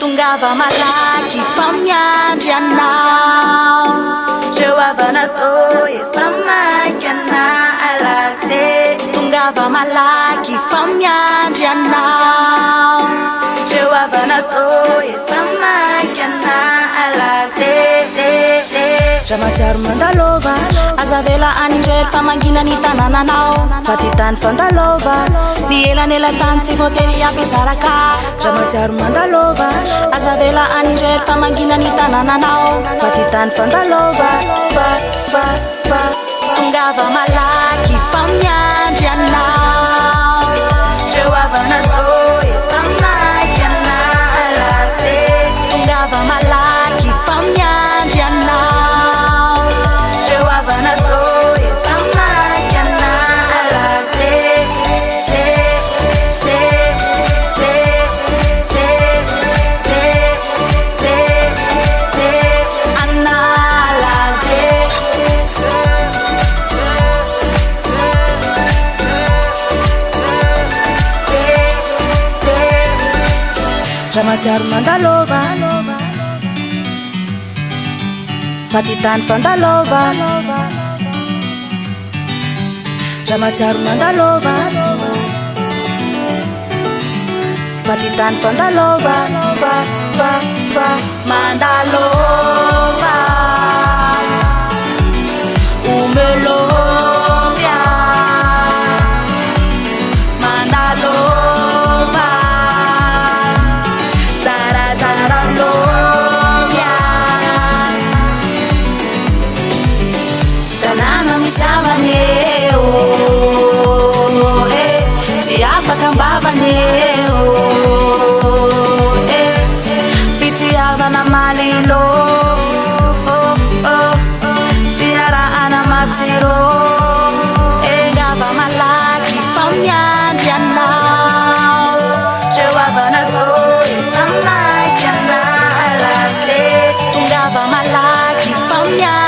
Tongava malaky fa miandry anao, zao avana tô efa maiky ana alate. Tongava malaky fa miandry anao, zao avana tô efa maiky ana alate. Zamatsiaro mandalova, aza vela anindrery famanginany tanananao. Fatitany fandalova, ny elanelatany tsy voatery ampiasaraka. Zamatsiaro mandalova, aza vela anindrery famanginany tanananao. Fatitany fandalova, tongava malaky fa miandry anao, zao avana tô efa maiky ana alate. Tongava malaky fa miandry anao, zao avana tô efa maiky ana alate. Zamatsiaro mandalova, fatitany fandalova. Zamatsiaro mandalova, fatitany fandalova. Mandalova, umelovia. Mandalova, zara lovia. Tanana misavane o, tsy afaka ambavane o. Fitiavana malilo, fiarahana matsiro. Engava malaky fa miandry anao, zao avana tô efa maiky ana alate. Tongava malaky fa miandry